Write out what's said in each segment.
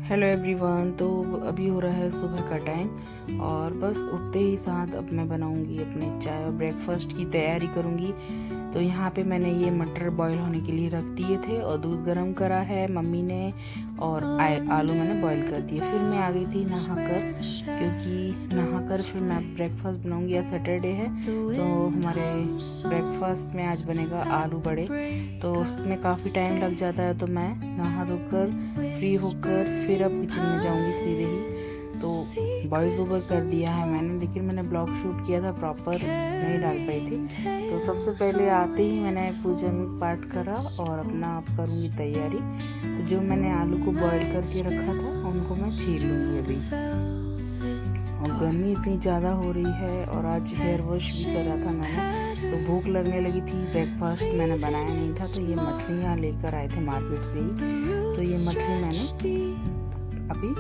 Hello everyone. तो अभी हो रहा है सुबह का टाइम और बस उठते ही साथ अब मैं बनाऊंगी अपने चाय और ब्रेकफास्ट की तैयारी करूंगी। तो यहाँ पे मैंने ये मटर बॉईल होने के लिए रख दिए थे और दूध गर्म करा है मम्मी ने, और आलू मैंने बॉईल कर दिए। फिर मैं आ गई थी नहाकर, क्योंकि नहाकर फिर मैं ब्रेकफास्ट बनाऊंगी। आज सैटरडे है तो हमारे ब्रेकफास्ट में आज बनेगा आलू बड़े। तो उसमें काफ़ी टाइम लग जाता है, तो मैं नहा धोकर फ्री होकर फिर अब किचन में जाऊंगी सीधे ही। तो वॉइस ओवर कर दिया है मैंने, लेकिन मैंने ब्लॉग शूट किया था, प्रॉपर नहीं डाल पाई थी। तो सबसे पहले आते ही मैंने पूजन पाठ करा और अपना आप करूँगी तैयारी। तो जो मैंने आलू को बॉईल करके रखा था उनको मैं छील लूँगी अभी। और गर्मी इतनी ज़्यादा हो रही है और आज हेयर वॉश भी करा था मैंने, तो भूख लगने लगी थी। ब्रेकफास्ट मैंने बनाया नहीं था, तो ये मठरियाँ लेकर आए थे मार्केट से ही। तो ये मठरी मैंने अभी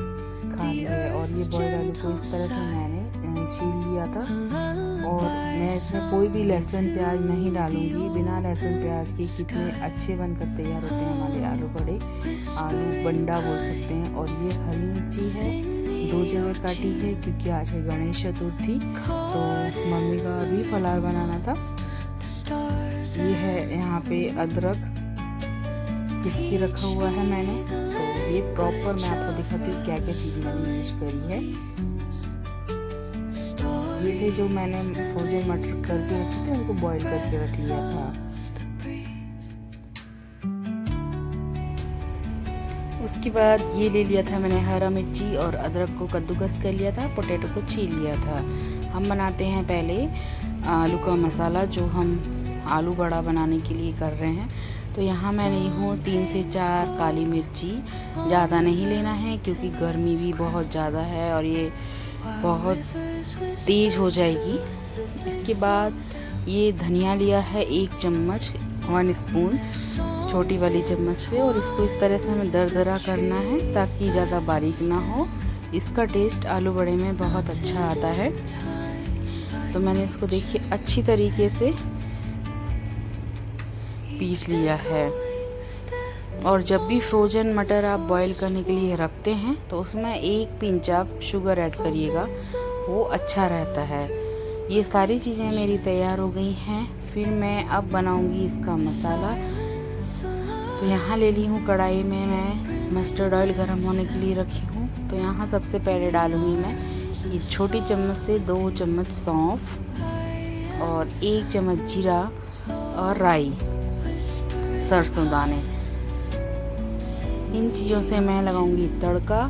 खा लिया है। और ये बॉयल आलू को इस तरह से मैंने छील लिया था। और मैं इसमें कोई भी लहसुन प्याज नहीं डालूंगी। बिना लहसुन प्याज के कितने अच्छे बनकर तैयार होते हैं हमारे आलू बड़े, आलू बंडा बोल सकते हैं। और ये हरी मिर्ची है, 2 जगह काटी है क्योंकि आज है गणेश चतुर्थी, तो मम्मी का भी फलार बनाना था। ये है यहाँ पे अदरक इसकी रखा हुआ है मैंने। तो ये प्रॉपर मैं आपको दिखाती हूँ क्या क्या चीज़ मैंने यूज करी है। ये थे जो मैंने फ्रोजन मटर करके रखे थे, उनको बॉईल करके रख लिया था। उसके बाद ये ले लिया था मैंने हरा मिर्ची और अदरक को कद्दूकस कर लिया था, पोटैटो को छील लिया था। हम बनाते हैं पहले आलू का मसाला, जो हम आलू बड़ा बनाने के लिए कर रहे हैं। तो यहाँ मैं ली हूँ 3 से 4 काली मिर्ची। ज़्यादा नहीं लेना है क्योंकि गर्मी भी बहुत ज़्यादा है और ये बहुत तेज़ हो जाएगी। इसके बाद ये धनिया लिया है 1 चम्मच, 1 स्पून छोटी वाली चम्मच से। और इसको इस तरह से हमें दरदरा करना है ताकि ज़्यादा बारीक ना हो। इसका टेस्ट आलू बड़े में बहुत अच्छा आता है। तो मैंने इसको देखिए अच्छी तरीके से पीस लिया है। और जब भी फ्रोजन मटर आप बॉईल करने के लिए रखते हैं तो उसमें 1 पिंच आप शुगर ऐड करिएगा, वो अच्छा रहता है। ये सारी चीज़ें मेरी तैयार हो गई हैं। फिर मैं अब बनाऊंगी इसका मसाला। तो यहाँ ले ली हूँ कढ़ाई में मैं मस्टर्ड ऑयल गर्म होने के लिए रखी हूँ। तो यहाँ सबसे पहले डालूँगी मैं ये छोटी चम्मच से 2 चम्मच सौंफ और 1 चम्मच जीरा और राई, सरसों दाने। इन चीज़ों से मैं लगाऊंगी तड़का।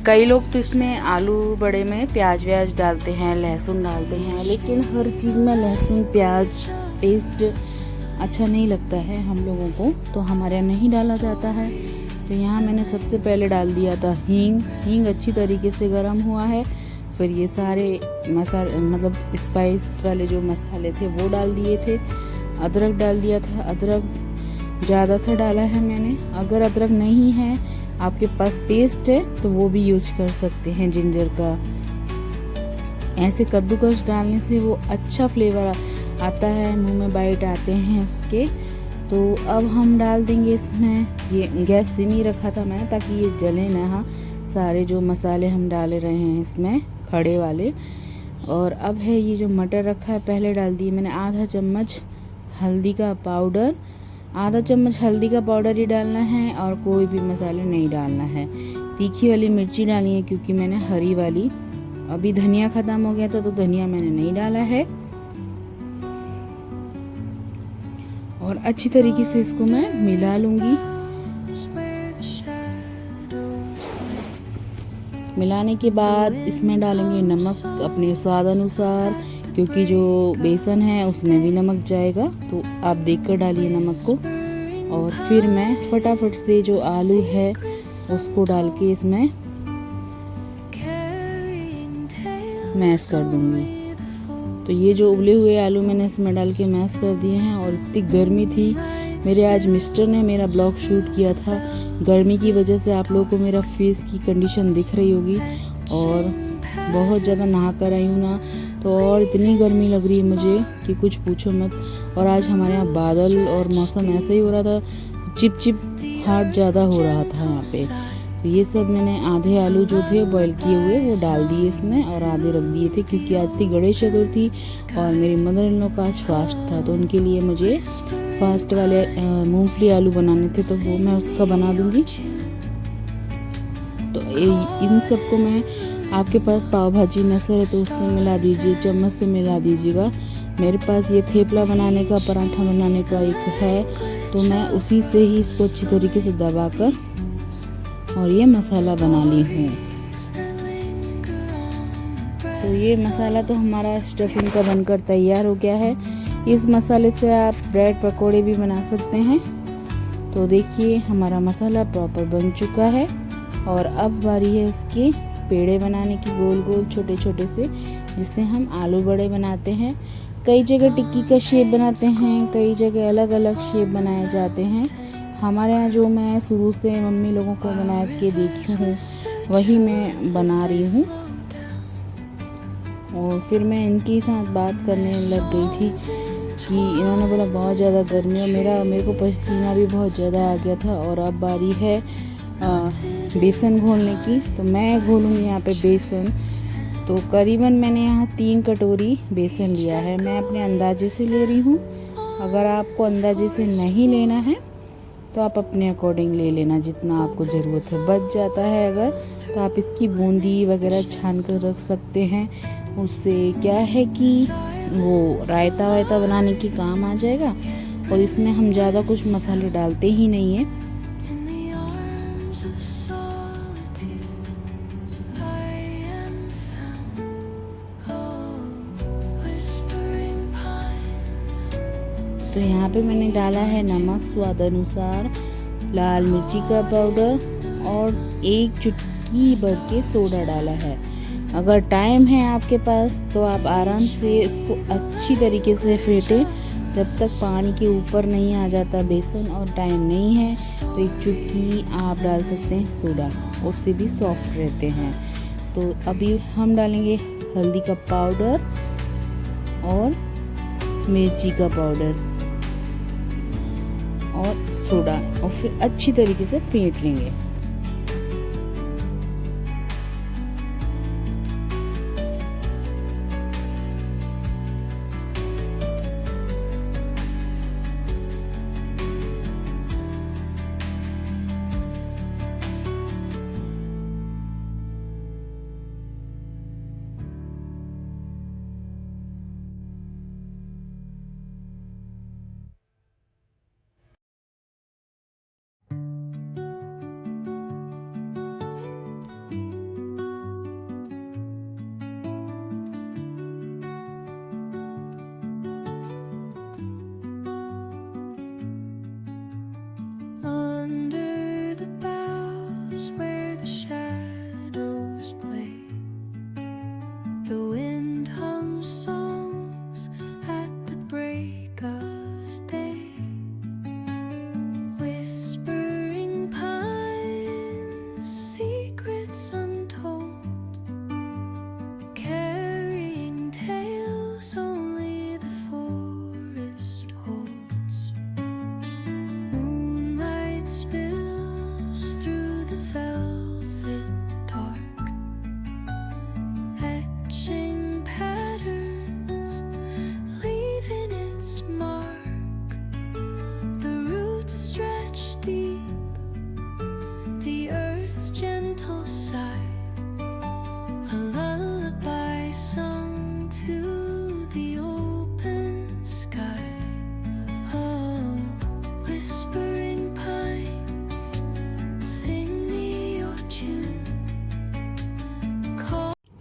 कई लोग तो इसमें आलू बड़े में प्याज व्याज डालते हैं, लहसुन डालते हैं, लेकिन हर चीज़ में लहसुन प्याज टेस्ट अच्छा नहीं लगता है हम लोगों को, तो हमारे यहाँ नहीं डाला जाता है। तो यहाँ मैंने सबसे पहले डाल दिया था हींग अच्छी तरीके से गर्म हुआ है। फिर ये सारे मसाले मतलब स्पाइस वाले जो मसाले थे वो डाल दिए थे। अदरक डाल दिया था, अदरक ज़्यादा सा डाला है मैंने। अगर अदरक नहीं है आपके पास पेस्ट है तो वो भी यूज कर सकते हैं जिंजर का। ऐसे कद्दूकस डालने से वो अच्छा फ्लेवर आता है, मुंह में बाइट आते हैं उसके। तो अब हम डाल देंगे इसमें, ये गैस सिम ही रखा था मैंने ताकि ये जले ना। सारे जो मसाले हम डाले रहे हैं इसमें खड़े वाले। और अब है ये जो मटर रखा है पहले डाल दिए मैंने आधा चम्मच हल्दी का पाउडर। आधा चम्मच हल्दी का पाउडर ही डालना है और कोई भी मसाले नहीं डालना है। तीखी वाली मिर्ची डाली है क्योंकि मैंने हरी वाली, अभी धनिया ख़त्म हो गया था तो धनिया मैंने नहीं डाला है। और अच्छी तरीके से इसको मैं मिला लूँगी। मिलाने के बाद इसमें डालेंगे नमक अपने स्वाद अनुसार, क्योंकि जो बेसन है उसमें भी नमक जाएगा, तो आप देखकर डालिए नमक को। और फिर मैं फटाफट से जो आलू है उसको डाल के इसमें मैश कर दूंगी। तो ये जो उबले हुए आलू मैंने इसमें डाल के मैश कर दिए हैं। और इतनी गर्मी थी, मेरे आज मिस्टर ने मेरा ब्लॉग शूट किया था। गर्मी की वजह से आप लोगों को मेरा फेस की कंडीशन दिख रही होगी, और बहुत ज़्यादा नहा कर आई हूँ ना, तो और इतनी गर्मी लग रही है मुझे कि कुछ पूछो मत। और आज हमारे यहाँ बादल और मौसम ऐसा ही हो रहा था, चिप चिप हाट ज़्यादा हो रहा था यहाँ पे। तो ये सब मैंने आधे आलू जो थे बॉईल किए हुए वो डाल दिए इसमें और आधे रख दिए थे, क्योंकि आज थी गणेश चतुर्थी और मेरी मदर इन लॉ का आज फास्ट था, तो उनके लिए मुझे फास्ट वाले मूंगफली आलू बनाने थे, तो वो मैं उसका बना दूँगी। तो इन सबको मैं, आपके पास पाव भाजी मैसर है तो उसमें मिला दीजिए, चम्मच से मिला दीजिएगा। मेरे पास ये थेपला बनाने का, पराठा बनाने का एक है, तो मैं उसी से ही इसको अच्छी तरीके से दबाकर और ये मसाला बना ली हूँ। तो ये मसाला तो हमारा स्टफिंग का बनकर तैयार हो गया है। इस मसाले से आप ब्रेड पकोड़े भी बना सकते हैं। तो देखिए हमारा मसाला प्रॉपर बन चुका है और अब बारी है इसके पेड़े बनाने की, गोल गोल छोटे छोटे से, जिससे हम आलू बड़े बनाते हैं। कई जगह टिक्की का शेप बनाते हैं, कई जगह अलग अलग शेप बनाए जाते हैं। हमारे यहाँ जो मैं शुरू से मम्मी लोगों को बना के देखी हूँ वही मैं बना रही हूँ। और फिर मैं इनके साथ बात करने लग गई थी कि इन्होंने बोला बहुत ज़्यादा गर्मी है, मेरे को पसीना भी बहुत ज़्यादा आ गया था। और अब बारी है बेसन घोलने की, तो मैं घोलूँगी यहाँ पे बेसन। तो करीबन मैंने यहाँ 3 कटोरी बेसन लिया है, मैं अपने अंदाजे से ले रही हूँ। अगर आपको अंदाजे से नहीं लेना है तो आप अपने अकॉर्डिंग ले लेना, जितना आपको ज़रूरत है। बच जाता है अगर, तो आप इसकी बूंदी वगैरह छान कर रख सकते हैं। उससे क्या है कि वो रायता वायता बनाने के काम आ जाएगा। और इसमें हम ज़्यादा कुछ मसाले डालते ही नहीं हैं। तो यहाँ पे मैंने डाला है नमक स्वाद अनुसार, लाल मिर्ची का पाउडर और 1 चुटकी भर के सोडा डाला है। अगर टाइम है आपके पास तो आप आराम से इसको अच्छी तरीके से फेंटें जब तक पानी के ऊपर नहीं आ जाता बेसन। और टाइम नहीं है तो 1 चुटकी आप डाल सकते हैं सोडा, उससे भी सॉफ्ट रहते हैं। तो अभी हम डालेंगे हल्दी का पाउडर और मिर्ची का पाउडर और सोडा, और फिर अच्छी तरीके से फेंट लेंगे।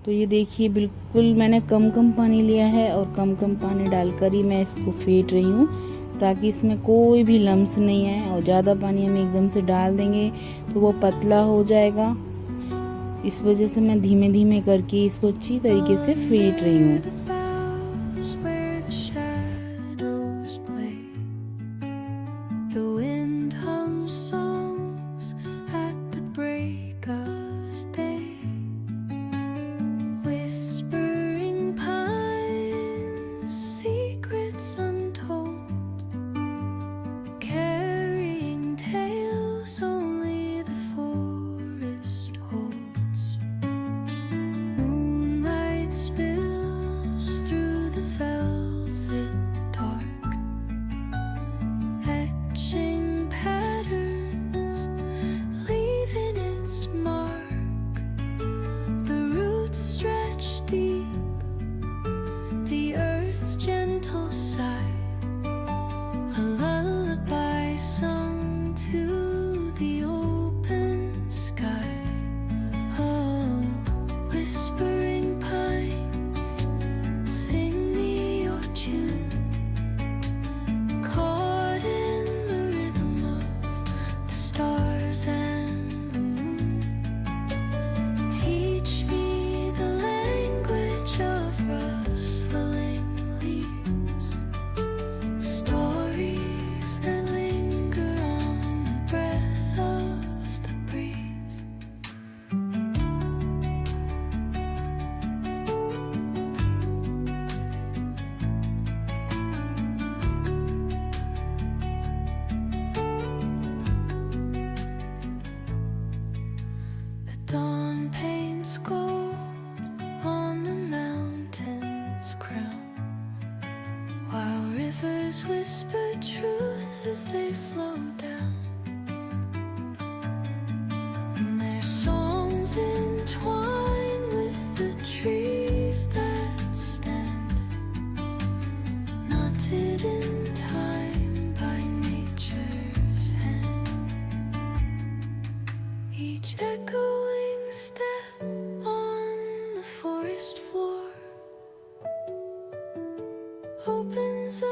तो ये देखिए बिल्कुल मैंने कम पानी लिया है और कम पानी डालकर ही मैं इसको फेंट रही हूँ, ताकि इसमें कोई भी लम्स नहीं आए। और ज़्यादा पानी हम एकदम से डाल देंगे तो वो पतला हो जाएगा। इस वजह से मैं धीमे धीमे करके इसको अच्छी तरीके से फेंट रही हूँ। flow down. And their songs entwine with the trees that stand, knotted in time by nature's hand. Each echoing step on the forest floor opens a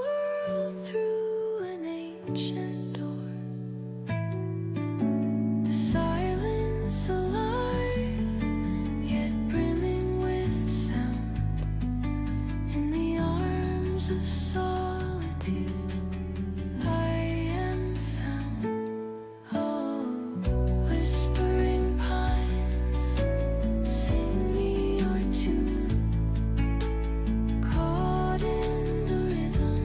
world through an ancient door. The silence alive, yet brimming with sound. In the arms of solitude, I am found. Oh, whispering pines, sing me your tune. Caught in the rhythm,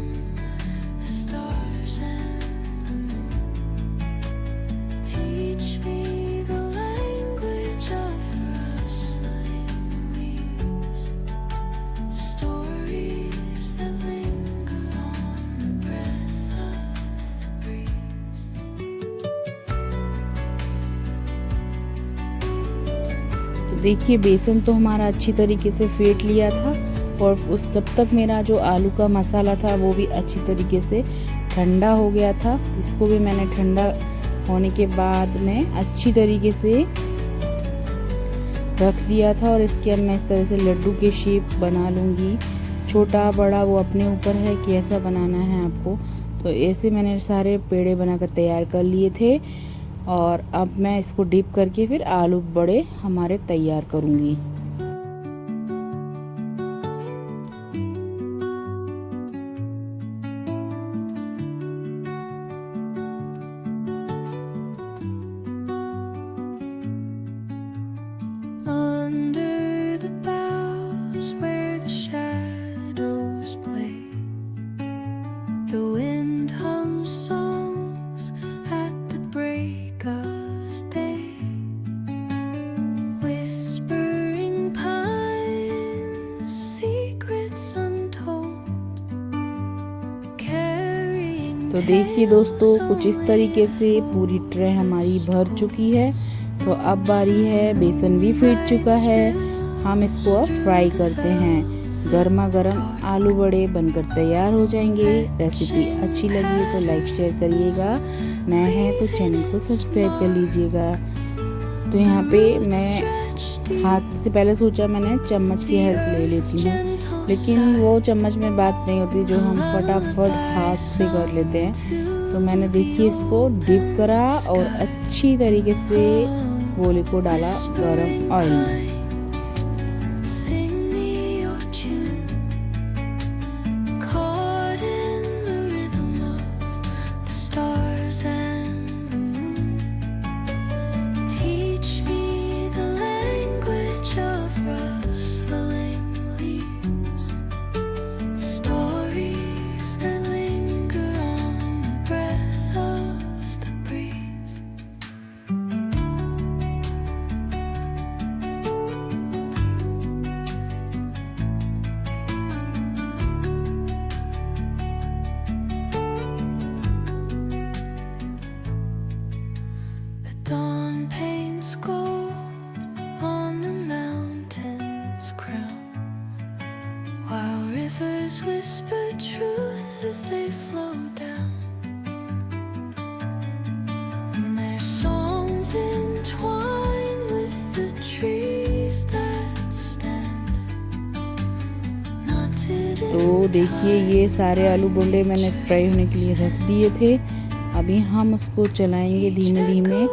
the stars and the moon. Teach me the language of rustling leaves, stories that linger on the breath of the breeze. तो देखिए बेसन तो हमारा अच्छी तरीके से फेंट लिया था और उस तब तक मेरा जो आलू का मसाला था वो भी अच्छी तरीके से ठंडा हो गया था। इसको भी मैंने ठंडा होने के बाद में अच्छी तरीके से रख दिया था और इसके अब मैं इस तरह से लड्डू के शेप बना लूँगी। छोटा बड़ा वो अपने ऊपर है कि ऐसा बनाना है आपको। तो ऐसे मैंने सारे पेड़े बनाकर तैयार कर लिए थे और अब मैं इसको डिप करके फिर आलू बड़े हमारे तैयार करूँगी। Under the boughs where the shadows play, the wind hums songs at the break of day. Whispering pines, secrets untold, carrying तो देखिए दोस्तों कुछ इस तरीके से पूरी ट्रे हमारी भर चुकी है। तो अब बारी है, बेसन भी फेंट चुका है, हम इसको अब फ्राई करते हैं। गर्मा गर्म आलू बड़े बनकर तैयार हो जाएंगे। रेसिपी अच्छी लगी तो लाइक शेयर करिएगा, नया है तो चैनल को सब्सक्राइब कर लीजिएगा। तो यहाँ पे मैं हाथ से पहले सोचा मैंने चम्मच की हेल्प ले लेती हूँ, लेकिन वो चम्मच में बात नहीं होती जो हम फटाफट हाथ से कर लेते हैं। तो मैंने देखिए इसको डिप करा और अच्छी तरीके से गोले को डाला गरम ऑयल में। Sing me your tune, caught in the rhythm of the stars and the moon. Teach me the language of rustling leaves, stories that linger on the breath of the breeze. The dawn paints gold on the mountain's crown, while rivers whisper truth as they flow down. And their songs entwine with the trees that stand, knotted in तो देखिए ये सारे आलू बोंडे मैंने fry होने के लिए रख दिए थे। अभी हम उसको चलाएंगे धीमे धीमे,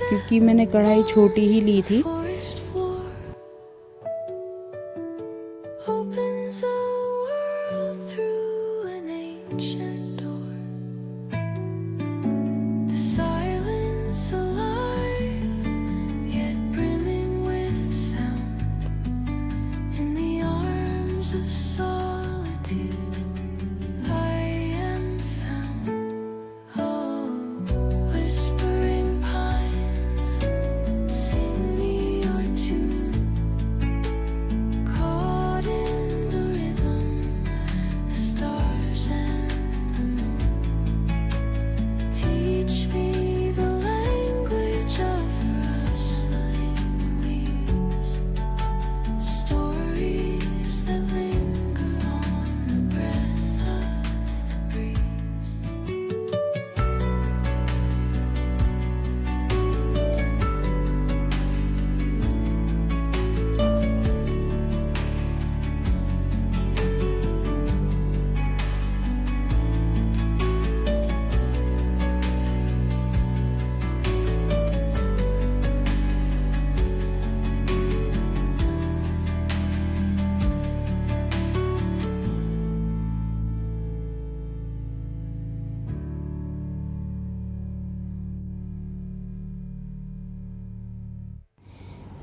क्योंकि मैंने कढ़ाई छोटी ही ली थी। forest floor opens a world through an ancient door. The silence alive, yet brimming with sound. In the arms of solitude, I am found. Oh, whispering pines, sing me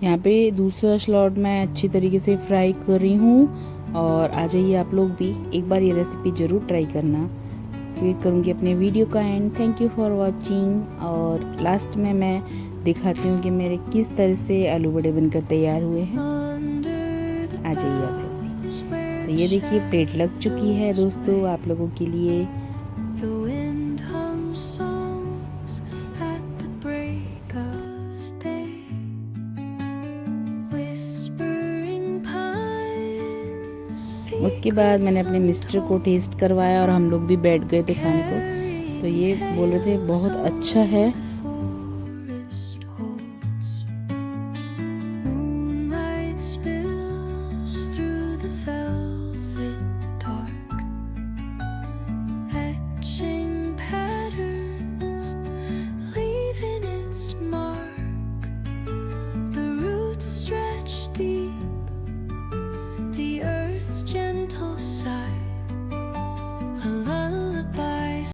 यहाँ पे दूसरा स्लॉट मैं अच्छी तरीके से फ्राई कर रही हूँ और आ जाइए आप लोग भी एक बार ये रेसिपी ज़रूर ट्राई करना। फिर करूँगी अपने वीडियो का and. Thank you for watching. और लास्ट में मैं दिखाती हूँ कि मेरे किस तरह से आलू बड़े बनकर तैयार हुए हैं। आ जाइए आप लोग भी। तो ये देखिए प्लेट लग चुकी है दोस्तों आप लोगों के लिए। The wind hums songs at the break of day, whispering pines. उसके बाद मैंने अपने मिस्टर को टेस्ट करवाया और हम लोग भी बैठ गए थे खाने को। तो ये बोल रहे थे बहुत अच्छा है।